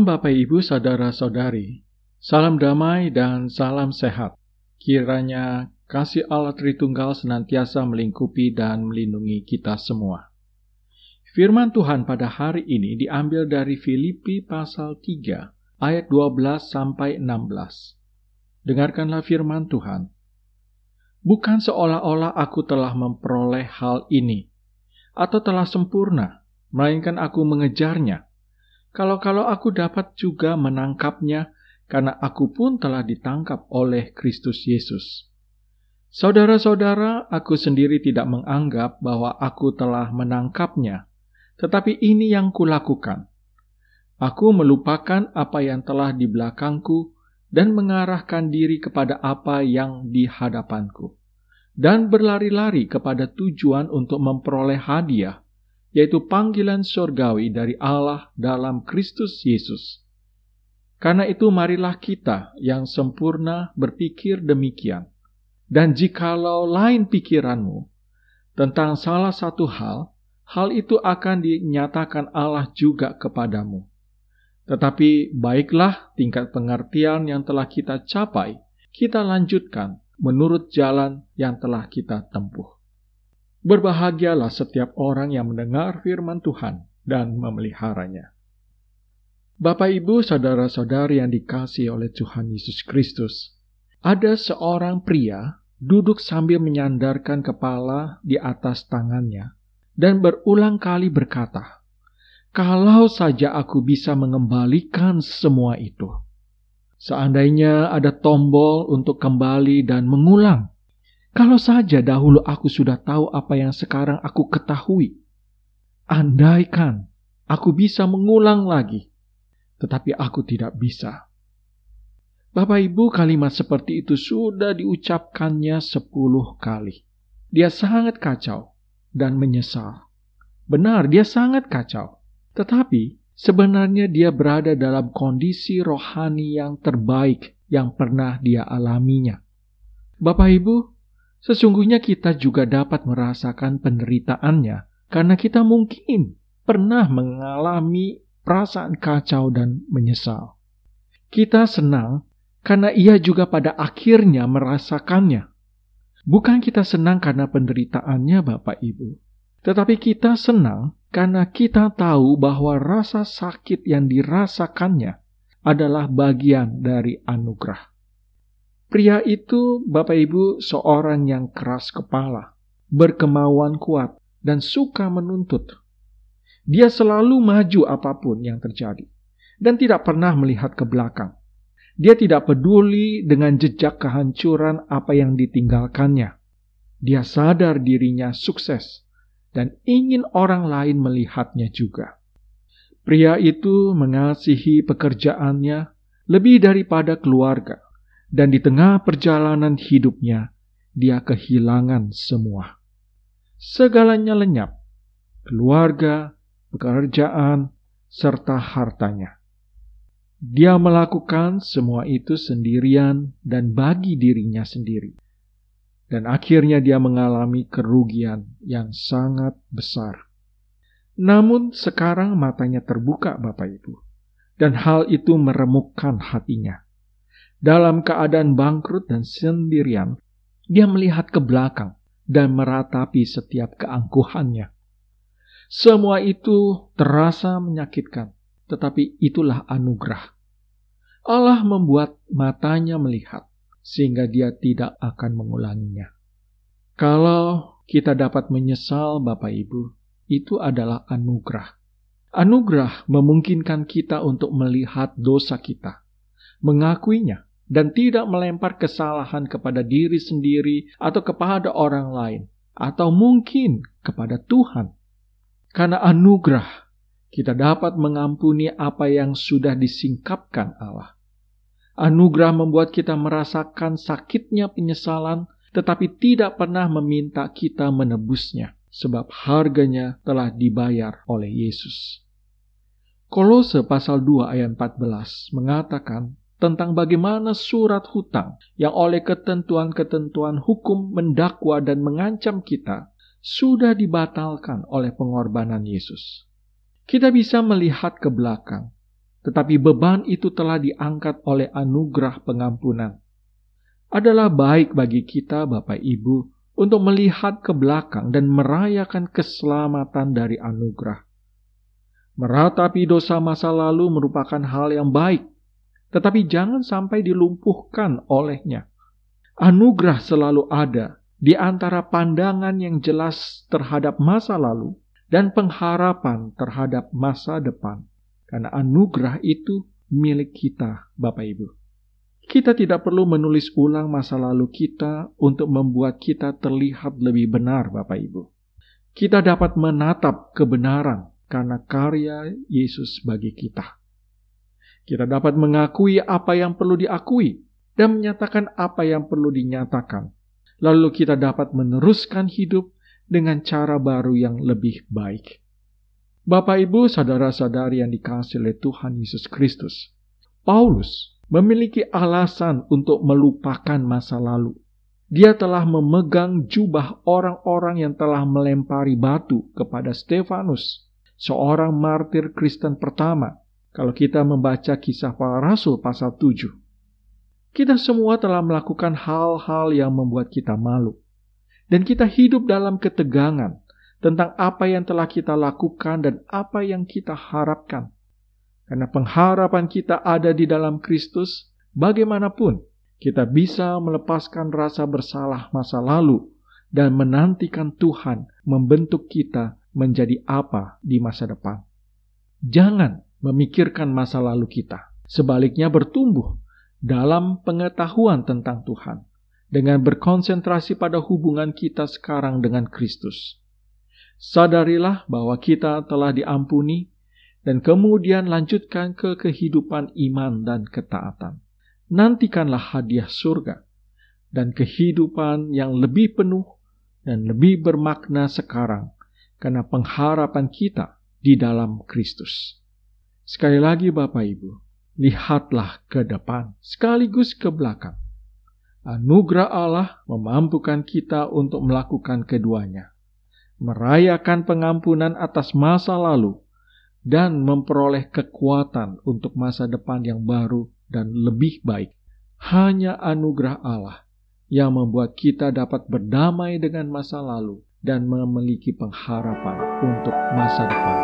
Bapak Ibu, saudara-saudari. Salam damai dan salam sehat. Kiranya kasih Allah Tritunggal senantiasa melingkupi dan melindungi kita semua. Firman Tuhan pada hari ini diambil dari Filipi pasal 3 ayat 12 sampai 16. Dengarkanlah firman Tuhan. Bukan seolah-olah aku telah memperoleh hal ini atau telah sempurna, melainkan aku mengejarnya. Kalau aku dapat juga menangkapnya, karena aku pun telah ditangkap oleh Kristus Yesus. Saudara-saudara, aku sendiri tidak menganggap bahwa aku telah menangkapnya, tetapi ini yang kulakukan. Aku melupakan apa yang telah di belakangku dan mengarahkan diri kepada apa yang di hadapanku, dan berlari-lari kepada tujuan untuk memperoleh hadiah, yaitu panggilan surgawi dari Allah dalam Kristus Yesus. Karena itu marilah kita yang sempurna berpikir demikian. Dan jikalau lain pikiranmu tentang salah satu hal itu akan dinyatakan Allah juga kepadamu. Tetapi baiklah tingkat pengertian yang telah kita capai, kita lanjutkan menurut jalan yang telah kita tempuh. Berbahagialah setiap orang yang mendengar firman Tuhan dan memeliharanya. Bapak, Ibu, saudara-saudari yang dikasihi oleh Tuhan Yesus Kristus, ada seorang pria duduk sambil menyandarkan kepala di atas tangannya dan berulang kali berkata, "Kalau saja aku bisa mengembalikan semua itu. Seandainya ada tombol untuk kembali dan mengulang. Kalau saja dahulu aku sudah tahu apa yang sekarang aku ketahui. Andaikan aku bisa mengulang lagi, tetapi aku tidak bisa." Bapak Ibu, kalimat seperti itu sudah diucapkannya 10 kali. Dia sangat kacau dan menyesal. Benar, dia sangat kacau. Tetapi sebenarnya dia berada dalam kondisi rohani yang terbaik yang pernah dia alaminya. Bapak Ibu, sesungguhnya kita juga dapat merasakan penderitaannya karena kita mungkin pernah mengalami perasaan kacau dan menyesal. Kita senang karena ia juga pada akhirnya merasakannya. Bukan kita senang karena penderitaannya, Bapak Ibu, tetapi kita senang karena kita tahu bahwa rasa sakit yang dirasakannya adalah bagian dari anugerah. Pria itu, Bapak Ibu, seorang yang keras kepala, berkemauan kuat, dan suka menuntut. Dia selalu maju apapun yang terjadi, dan tidak pernah melihat ke belakang. Dia tidak peduli dengan jejak kehancuran apa yang ditinggalkannya. Dia sadar dirinya sukses, dan ingin orang lain melihatnya juga. Pria itu mengasihi pekerjaannya lebih daripada keluarga. Dan di tengah perjalanan hidupnya, dia kehilangan semua. Segalanya lenyap, keluarga, pekerjaan, serta hartanya. Dia melakukan semua itu sendirian dan bagi dirinya sendiri. Dan akhirnya dia mengalami kerugian yang sangat besar. Namun sekarang matanya terbuka, Bapak Ibu. Dan hal itu meremukkan hatinya. Dalam keadaan bangkrut dan sendirian, dia melihat ke belakang dan meratapi setiap keangkuhannya. Semua itu terasa menyakitkan, tetapi itulah anugerah. Allah membuat matanya melihat, sehingga dia tidak akan mengulanginya. Kalau kita dapat menyesal, Bapak Ibu, itu adalah anugerah. Anugerah memungkinkan kita untuk melihat dosa kita, mengakuinya, dan tidak melempar kesalahan kepada diri sendiri atau kepada orang lain, atau mungkin kepada Tuhan. Karena anugerah, kita dapat mengampuni apa yang sudah disingkapkan Allah. Anugerah membuat kita merasakan sakitnya penyesalan, tetapi tidak pernah meminta kita menebusnya, sebab harganya telah dibayar oleh Yesus. Kolose pasal 2 ayat 14 mengatakan tentang bagaimana surat hutang yang oleh ketentuan-ketentuan hukum mendakwa dan mengancam kita sudah dibatalkan oleh pengorbanan Yesus. Kita bisa melihat ke belakang tetapi beban itu telah diangkat oleh anugerah pengampunan. Adalah baik bagi kita, Bapak Ibu, untuk melihat ke belakang dan merayakan keselamatan dari anugerah. Meratapi dosa masa lalu merupakan hal yang baik, tetapi jangan sampai dilumpuhkan olehnya. Anugerah selalu ada di antara pandangan yang jelas terhadap masa lalu dan pengharapan terhadap masa depan. Karena anugerah itu milik kita, Bapak Ibu. Kita tidak perlu menulis ulang masa lalu kita untuk membuat kita terlihat lebih benar, Bapak Ibu. Kita dapat menatap kebenaran karena karya Yesus bagi kita. Kita dapat mengakui apa yang perlu diakui dan menyatakan apa yang perlu dinyatakan. Lalu kita dapat meneruskan hidup dengan cara baru yang lebih baik. Bapak, Ibu, saudara-saudari yang dikasihi oleh Tuhan Yesus Kristus, Paulus memiliki alasan untuk melupakan masa lalu. Dia telah memegang jubah orang-orang yang telah melempari batu kepada Stefanus, seorang martir Kristen pertama. Kalau kita membaca Kisah Para Rasul pasal 7. Kita semua telah melakukan hal-hal yang membuat kita malu. Dan kita hidup dalam ketegangan tentang apa yang telah kita lakukan dan apa yang kita harapkan. Karena pengharapan kita ada di dalam Kristus, bagaimanapun kita bisa melepaskan rasa bersalah masa lalu dan menantikan Tuhan membentuk kita menjadi apa di masa depan. Jangan memikirkan masa lalu kita. Sebaliknya bertumbuh dalam pengetahuan tentang Tuhan dengan berkonsentrasi pada hubungan kita sekarang dengan Kristus. Sadarilah bahwa kita telah diampuni dan kemudian lanjutkan ke kehidupan iman dan ketaatan. Nantikanlah hadiah surga dan kehidupan yang lebih penuh dan lebih bermakna sekarang karena pengharapan kita di dalam Kristus. Sekali lagi Bapak Ibu, lihatlah ke depan sekaligus ke belakang. Anugerah Allah memampukan kita untuk melakukan keduanya. Merayakan pengampunan atas masa lalu dan memperoleh kekuatan untuk masa depan yang baru dan lebih baik. Hanya anugerah Allah yang membuat kita dapat berdamai dengan masa lalu dan memiliki pengharapan untuk masa depan.